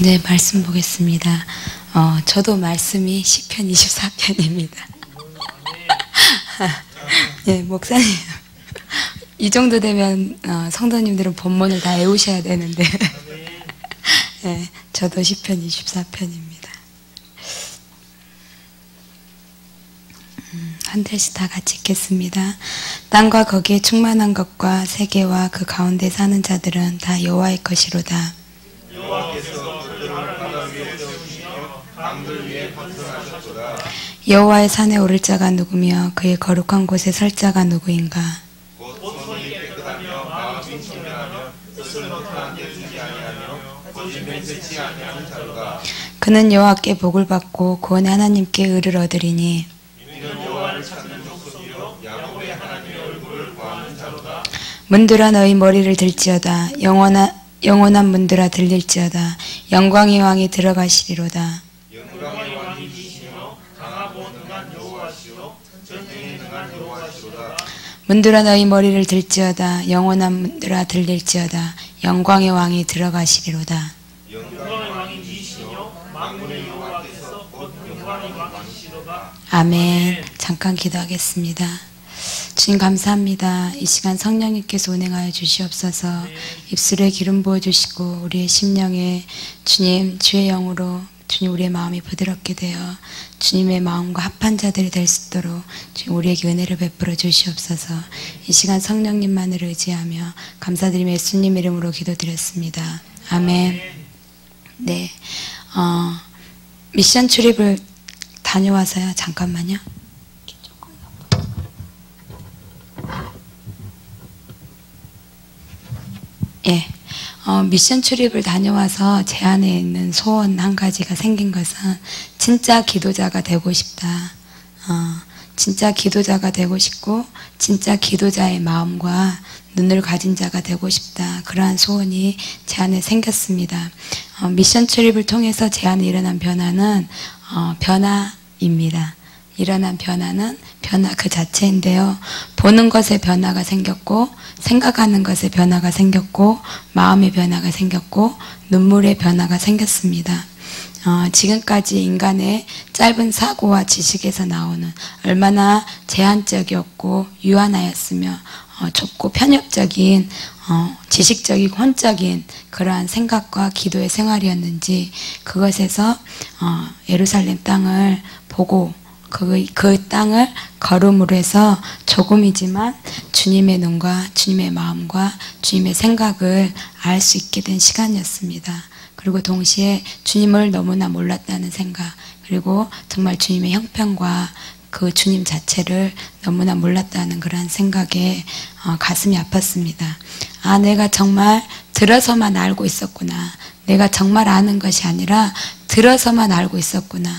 네, 말씀 보겠습니다. 저도 말씀이 시편 24편입니다. 예, 목사님. 이 정도 되면 성도님들은 본문을 다 외우셔야 되는데 예, 저도 시편 24편입니다. 한 절씩 다 같이 읽겠습니다. 땅과 거기에 충만한 것과 세계와 그 가운데 사는 자들은 다 여호와의 것이로다. 여호와의 산에 오를 자가 누구며 그의 거룩한 곳에 설 자가 누구인가? 그는 여호와께 복을 받고 구원의 하나님께 의를 얻으리니 문들아 너희 머리를 들지어다. 영원한 문들아 들릴지어다. 영광의 왕이 들어가시리로다. 문들아 너희 머리를 들지어다. 영원한 문들아 들릴지어다. 영광의 왕이 들어가시리로다. 아멘. 잠깐 기도하겠습니다. 주님 감사합니다. 이 시간 성령님께서 운행하여 주시옵소서. 입술에 기름 부어주시고 우리의 심령에 주님 주의 영으로 주님 우리의 마음이 부드럽게 되어 주님의 마음과 합한 자들이 될 수 있도록 주님 우리에게 은혜를 베풀어 주시옵소서. 이 시간 성령님만을 의지하며 감사드리며 예수님 이름으로 기도드렸습니다. 아멘. 네, 미션 출입을 다녀와서요. 잠깐만요. 예, 미션 출입을 다녀와서 제 안에 있는 소원 한 가지가 생긴 것은 진짜 기도자가 되고 싶다. 진짜 기도자가 되고 싶고 진짜 기도자의 마음과 눈을 가진 자가 되고 싶다. 그러한 소원이 제 안에 생겼습니다. 미션 출입을 통해서 제 안에 일어난 변화는 변화입니다. 일어난 변화는 변화 그 자체인데요. 보는 것에 변화가 생겼고 생각하는 것에 변화가 생겼고 마음의 변화가 생겼고 눈물의 변화가 생겼습니다. 지금까지 인간의 짧은 사고와 지식에서 나오는 얼마나 제한적이었고 유한하였으며 좁고 편협적인 지식적이고 혼적인 그러한 생각과 기도의 생활이었는지 그것에서 예루살렘 땅을 보고 그 땅을 걸음으로 해서 조금이지만 주님의 눈과 주님의 마음과 주님의 생각을 알 수 있게 된 시간이었습니다. 그리고 동시에 주님을 너무나 몰랐다는 생각, 그리고 정말 주님의 형편과 그 주님 자체를 너무나 몰랐다는 그런 생각에 가슴이 아팠습니다. 아, 내가 정말 들어서만 알고 있었구나. 내가 정말 아는 것이 아니라 들어서만 알고 있었구나.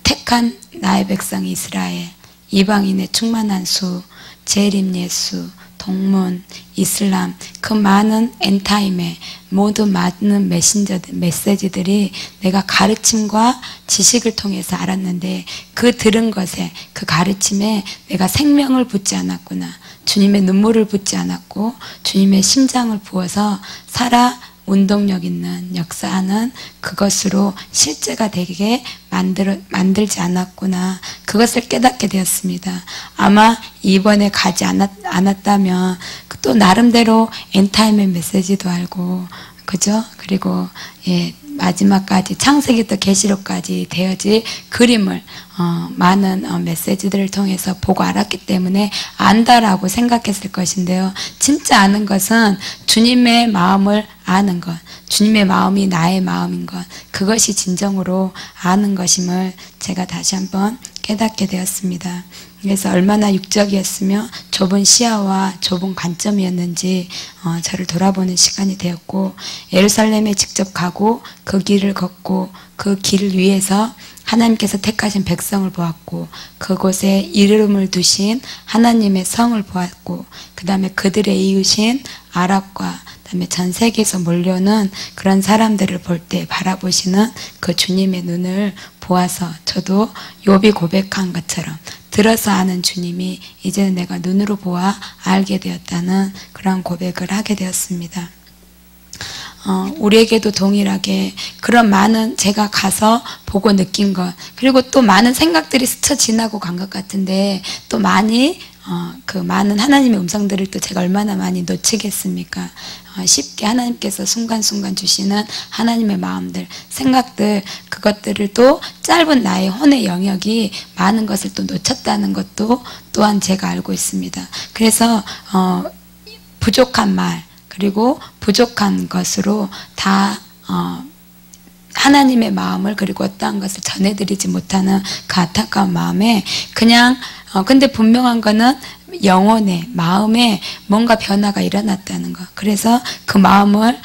택한 나의 백성 이스라엘, 이방인의 충만한 수, 재림 예수, 동문, 이슬람, 그 많은 엔타임에 모두 많은 메시지들이 내가 가르침과 지식을 통해서 알았는데 그 들은 것에 그 가르침에 내가 생명을 붓지 않았구나. 주님의 눈물을 붓지 않았고 주님의 심장을 부어서 살아 운동력 있는 역사하는 그것으로 실제가 되게 만들지 않았구나. 그것을 깨닫게 되었습니다. 아마 이번에 가지 않았다면 또 나름대로 엔타임의 메시지도 알고 그죠? 그리고 예, 마지막까지 창세기부터 계시록까지 되어질 그림을 많은 메시지들을 통해서 보고 알았기 때문에 안다라고 생각했을 것인데요. 진짜 아는 것은 주님의 마음을 아는 것, 주님의 마음이 나의 마음인 것, 그것이 진정으로 아는 것임을 제가 다시 한번 깨닫게 되었습니다. 그래서 얼마나 육적이었으며 좁은 시야와 좁은 관점이었는지 저를 돌아보는 시간이 되었고, 예루살렘에 직접 가고 그 길을 걷고 그 길 위에서 하나님께서 택하신 백성을 보았고 그곳에 이름을 두신 하나님의 성을 보았고 그 다음에 그들의 이웃인 아랍과 그 다음에 전 세계에서 몰려오는 그런 사람들을 볼 때 바라보시는 그 주님의 눈을 보아서 저도 욥이 고백한 것처럼 들어서 아는 주님이 이제는 내가 눈으로 보아 알게 되었다는 그런 고백을 하게 되었습니다. 우리에게도 동일하게 그런 많은 제가 가서 보고 느낀 것, 그리고 또 많은 생각들이 스쳐 지나고 간 것 같은데 또 많이 그 많은 하나님의 음성들을 또 제가 얼마나 많이 놓치겠습니까? 쉽게 하나님께서 순간순간 주시는 하나님의 마음들, 생각들, 그것들을 또 짧은 나의 혼의 영역이 많은 것을 또 놓쳤다는 것도 또한 제가 알고 있습니다. 그래서 부족한 말, 그리고 부족한 것으로 다 하나님의 마음을, 그리고 어떠한 것을 전해드리지 못하는 그 안타까운 마음에 그냥 근데 분명한 거는 영혼의 마음에 뭔가 변화가 일어났다는 것. 그래서 그 마음을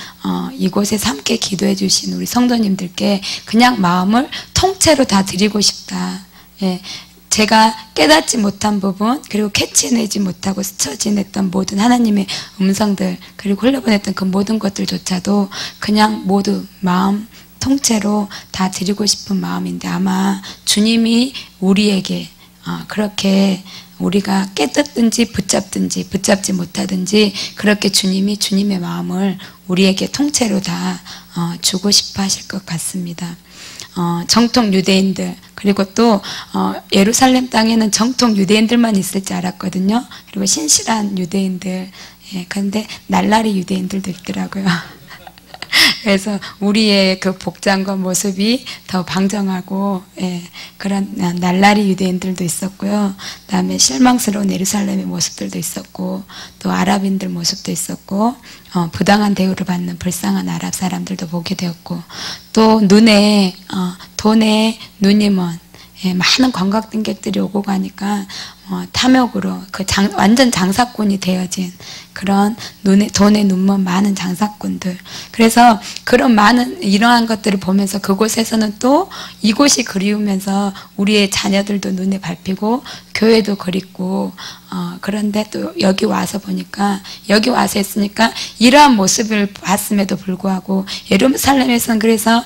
이곳에서 함께 기도해 주신 우리 성도님들께 그냥 마음을 통째로 다 드리고 싶다. 예. 제가 깨닫지 못한 부분, 그리고 캐치내지 못하고 스쳐 지냈던 모든 하나님의 음성들, 그리고 흘려보냈던 그 모든 것들조차도 그냥 모두 마음 통째로 다 드리고 싶은 마음인데, 아마 주님이 우리에게 그렇게 우리가 깨닫든지 붙잡지 못하든지 그렇게 주님이 주님의 마음을 우리에게 통째로 다 주고 싶어 하실 것 같습니다. 정통 유대인들, 그리고 또 예루살렘 땅에는 정통 유대인들만 있을 줄 알았거든요. 그리고 신실한 유대인들, 예, 그런데 날라리 유대인들도 있더라고요. 그래서 우리의 그 복장과 모습이 더 방정하고, 예, 그런 날라리 유대인들도 있었고요. 그다음에 실망스러운 예루살렘의 모습들도 있었고, 또 아랍인들 모습도 있었고, 부당한 대우를 받는 불쌍한 아랍 사람들도 보게 되었고, 또 돈에 눈이 먼, 예, 많은 관광객들이 오고 가니까 탐욕으로 완전 장사꾼이 되어진 그런 돈에 눈먼 많은 장사꾼들. 그래서 그런 많은 이러한 것들을 보면서 그곳에서는 또 이곳이 그리우면서 우리의 자녀들도 눈에 밟히고 교회도 그립고, 그런데 또 여기 와서 보니까, 여기 와서 했으니까 이러한 모습을 봤음에도 불구하고 예루살렘에서는 그래서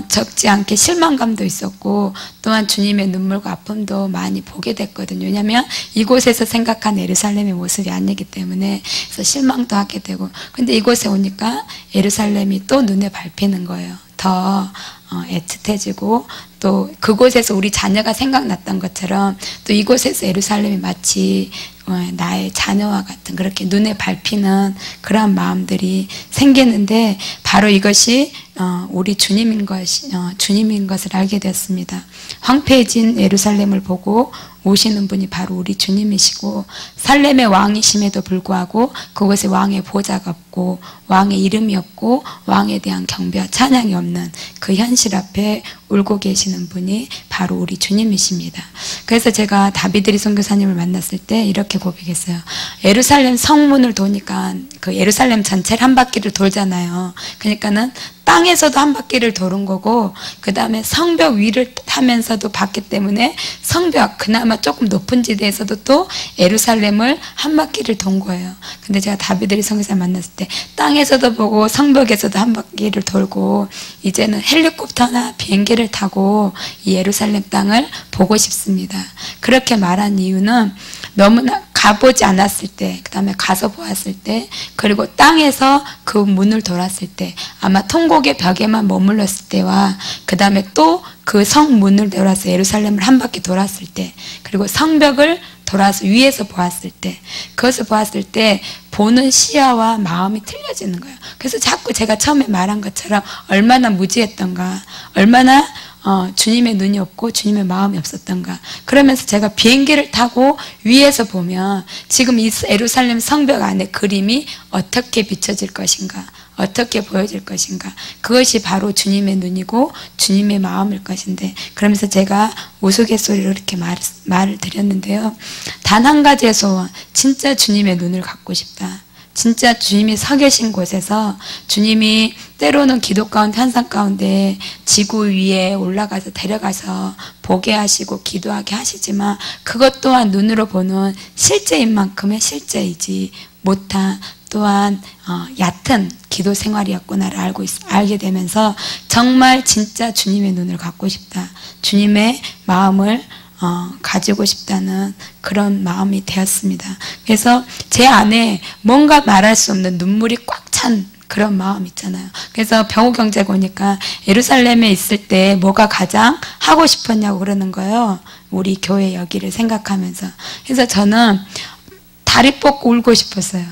적지 않게 실망감도 있었고, 또한 주님의 눈물과 아픔도 많이 보게 됐거든요. 왜냐하면 이곳에서 생각한 예루살렘의 모습이 아니기 때문에. 그래서 실망도 하게 되고, 근데 이곳에 오니까 예루살렘이 또 눈에 밟히는 거예요. 더 애틋해지고, 또 그곳에서 우리 자녀가 생각났던 것처럼 또 이곳에서 예루살렘이 마치 나의 자녀와 같은 그렇게 눈에 밟히는 그러한 마음들이 생기는데, 바로 이것이 우리 주님인 것을 알게 되었습니다. 황폐해진 예루살렘을 보고 오시는 분이 바로 우리 주님이시고, 살렘의 왕이심에도 불구하고 그곳에 왕의 보좌가 없고 왕의 이름이 없고 왕에 대한 경배와 찬양이 없는 그 현실 앞에 울고 계시는 분이 바로 우리 주님이십니다. 그래서 제가 다비드리 선교사님을 만났을 때 이렇게 고백했어요. 예루살렘 성문을 도니까 그 예루살렘 전체를 한 바퀴를 돌잖아요. 그러니까는 땅에서도 한 바퀴를 도는 거고, 그 다음에 성벽 위를 타면서도 봤기 때문에 성벽, 그나마 조금 높은 지대에서도 또 예루살렘을 한 바퀴를 돈 거예요. 근데 제가 다비드리 선교사를 만났을 때 땅에서도 보고 성벽에서도 한 바퀴를 돌고, 이제는 헬리콥터나 비행기를 타고 이 예루살렘 땅을 보고 싶습니다. 그렇게 말한 이유는 너무나 가보지 않았을 때, 그 다음에 가서 보았을 때, 그리고 땅에서 그 문을 돌았을 때, 아마 통곡의 벽에만 머물렀을 때와, 그 다음에 또 그 성문을 돌아서 예루살렘을 한 바퀴 돌았을 때, 그리고 성벽을 돌아서 위에서 보았을 때, 그것을 보았을 때 보는 시야와 마음이 틀려지는 거예요. 그래서 자꾸 제가 처음에 말한 것처럼 얼마나 무지했던가, 얼마나 주님의 눈이 없고 주님의 마음이 없었던가. 그러면서 제가 비행기를 타고 위에서 보면 지금 이 예루살렘 성벽 안에 그림이 어떻게 비춰질 것인가, 어떻게 보여질 것인가, 그것이 바로 주님의 눈이고 주님의 마음일 것인데, 그러면서 제가 우스갯소리로 이렇게 말을 드렸는데요. 단 한 가지의 소원, 진짜 주님의 눈을 갖고 싶다. 진짜 주님이 서 계신 곳에서 주님이 때로는 기도 가운데, 환상 가운데 지구 위에 올라가서 데려가서 보게 하시고 기도하게 하시지만, 그것 또한 눈으로 보는 실제인 만큼의 실제이지 못한, 또한 얕은 기도 생활이었구나를 알게 되면서 정말 진짜 주님의 눈을 갖고 싶다, 주님의 마음을 가지고 싶다는 그런 마음이 되었습니다. 그래서 제 안에 뭔가 말할 수 없는 눈물이 꽉 찬 그런 마음 있잖아요. 그래서 병우경제가 오니까 예루살렘에 있을 때 뭐가 가장 하고 싶었냐고 그러는 거예요. 우리 교회 여기를 생각하면서. 그래서 저는 다리 뻗고 울고 싶었어요.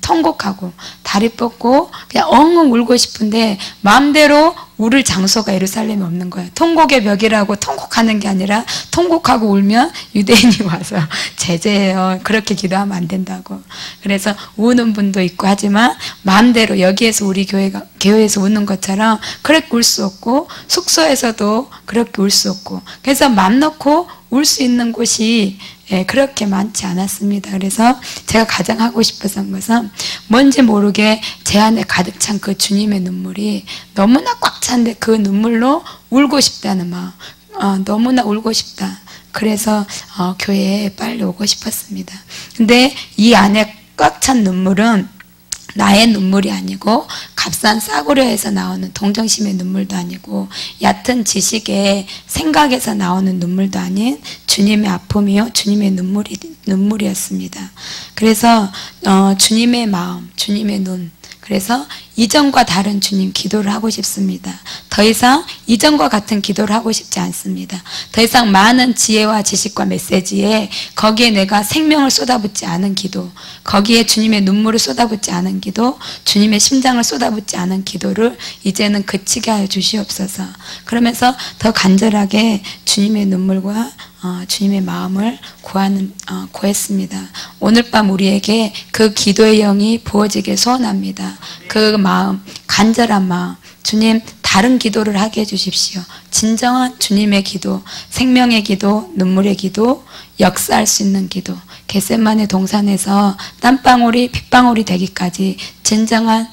통곡하고 다리 뻗고 그냥 엉엉 울고 싶은데 마음대로 울을 장소가 예루살렘에 없는 거예요. 통곡의 벽이라고 통곡하는 게 아니라 통곡하고 울면 유대인이 와서 제재해요. 그렇게 기도하면 안 된다고. 그래서 우는 분도 있고 하지만 마음대로 여기에서 우리 교회에서 우는 것처럼 그렇게 울 수 없고 숙소에서도 그렇게 울 수 없고 그래서 맘 놓고 울 수 있는 곳이 그렇게 많지 않았습니다. 그래서 제가 가장 하고 싶었던 것은 뭔지 모르게 제 안에 가득 찬 그 주님의 눈물이 너무나 꽉 찬데 그 눈물로 울고 싶다는 마음, 너무나 울고 싶다. 그래서 교회에 빨리 오고 싶었습니다. 근데 이 안에 꽉 찬 눈물은 나의 눈물이 아니고 값싼 싸구려에서 나오는 동정심의 눈물도 아니고 얕은 지식의 생각에서 나오는 눈물도 아닌 주님의 아픔이요 주님의 눈물이었습니다. 그래서 주님의 마음, 주님의 눈, 그래서 이전과 다른 주님 기도를 하고 싶습니다. 더 이상 이전과 같은 기도를 하고 싶지 않습니다. 더 이상 많은 지혜와 지식과 메시지에 거기에 내가 생명을 쏟아붓지 않은 기도, 거기에 주님의 눈물을 쏟아붓지 않은 기도, 주님의 심장을 쏟아붓지 않은 기도를 이제는 그치게 하여 주시옵소서. 그러면서 더 간절하게 주님의 눈물과 주님의 마음을 구했습니다. 오늘 밤 우리에게 그 기도의 영이 부어지길 소원합니다. 그 마음, 간절한 마음, 주님 다른 기도를 하게 해주십시오. 진정한 주님의 기도, 생명의 기도, 눈물의 기도, 역사할 수 있는 기도, 겟세마네 동산에서 땀방울이 핏방울이 되기까지 진정한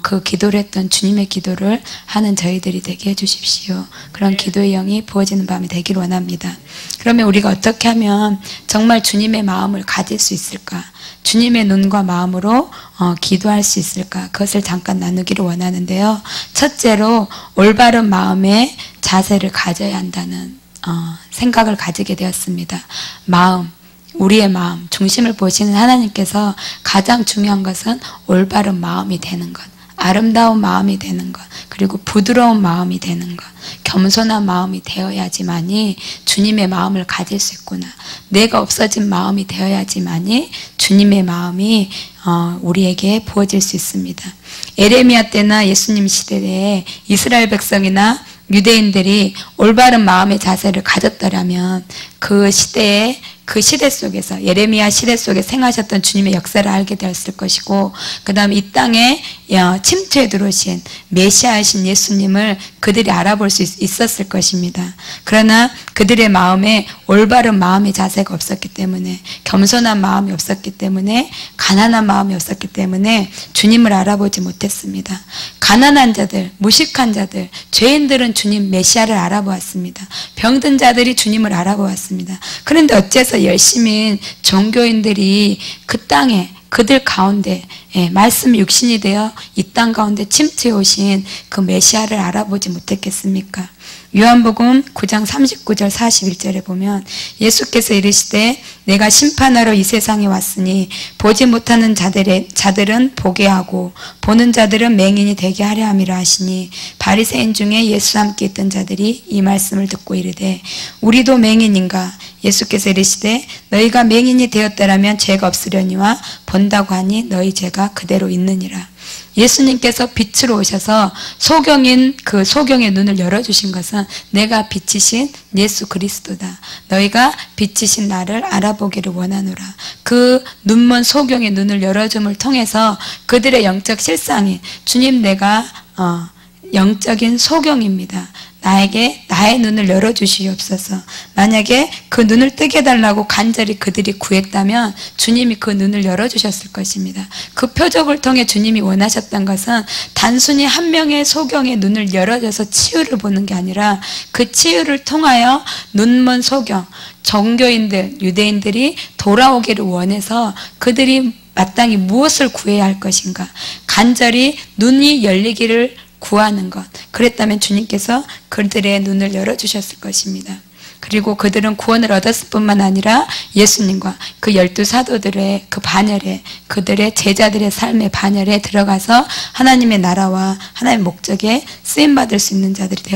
그 기도를 했던 주님의 기도를 하는 저희들이 되게 해주십시오. 그런 기도의 영이 부어지는 밤이 되길 원합니다. 그러면 우리가 어떻게 하면 정말 주님의 마음을 가질 수 있을까? 주님의 눈과 마음으로 기도할 수 있을까? 그것을 잠깐 나누기를 원하는데요. 첫째로 올바른 마음의 자세를 가져야 한다는 생각을 가지게 되었습니다. 마음, 우리의 마음, 중심을 보시는 하나님께서 가장 중요한 것은 올바른 마음이 되는 것, 아름다운 마음이 되는 것, 그리고 부드러운 마음이 되는 것, 겸손한 마음이 되어야지만이 주님의 마음을 가질 수 있구나. 내가 없어진 마음이 되어야지만이 주님의 마음이 우리에게 부어질 수 있습니다. 에레미야 때나 예수님 시대에 이스라엘 백성이나 유대인들이 올바른 마음의 자세를 가졌더라면 그 시대 속에서 예레미야 시대 속에 생하셨던 주님의 역사를 알게 되었을 것이고 그 다음에 이 땅에 침투해 들어오신 메시아이신 예수님을 그들이 알아볼 수 있었을 것입니다. 그러나 그들의 마음에 올바른 마음의 자세가 없었기 때문에 겸손한 마음이 없었기 때문에 가난한 마음이 없었기 때문에 주님을 알아보지 못했습니다. 가난한 자들, 무식한 자들, 죄인들은 주님 메시아를 알아보았습니다. 병든 자들이 주님을 알아보았습니다. 그런데 어째서 열심인 종교인들이 그 땅에 그들 가운데 말씀이 육신이 되어 이 땅 가운데 침투해 오신 그 메시아를 알아보지 못했겠습니까? 요한복음 9장 39절 41절에 보면 예수께서 이르시되 내가 심판하러 이 세상에 왔으니 보지 못하는 자들은 보게 하고 보는 자들은 맹인이 되게 하려 함이라 하시니 바리새인 중에 예수와 함께 있던 자들이 이 말씀을 듣고 이르되 우리도 맹인인가? 예수께서 이르시되 너희가 맹인이 되었더라면 죄가 없으려니와 본다고 하니 너희 죄가 그대로 있느니라. 예수님께서 빛으로 오셔서 소경인 그 소경의 눈을 열어주신 것은 내가 빛이신 예수 그리스도다. 너희가 빛이신 나를 알아보기를 원하노라. 그 눈먼 소경의 눈을 열어줌을 통해서 그들의 영적 실상인 주님 내가 영적인 소경입니다. 나에게 나의 눈을 열어주시옵소서. 만약에 그 눈을 뜨게 해달라고 간절히 그들이 구했다면 주님이 그 눈을 열어주셨을 것입니다. 그 표적을 통해 주님이 원하셨던 것은 단순히 한 명의 소경의 눈을 열어줘서 치유를 보는 게 아니라 그 치유를 통하여 눈먼 소경, 종교인들, 유대인들이 돌아오기를 원해서 그들이 마땅히 무엇을 구해야 할 것인가 간절히 눈이 열리기를 구하는 것. 그랬다면 주님께서 그들의 눈을 열어주셨을 것입니다. 그리고 그들은 구원을 얻었을 뿐만 아니라 예수님과 그 12사도들의 그 반열에, 그들의 제자들의 삶의 반열에 들어가서 하나님의 나라와 하나님의 목적에 쓰임받을 수 있는 자들이 되었습니다.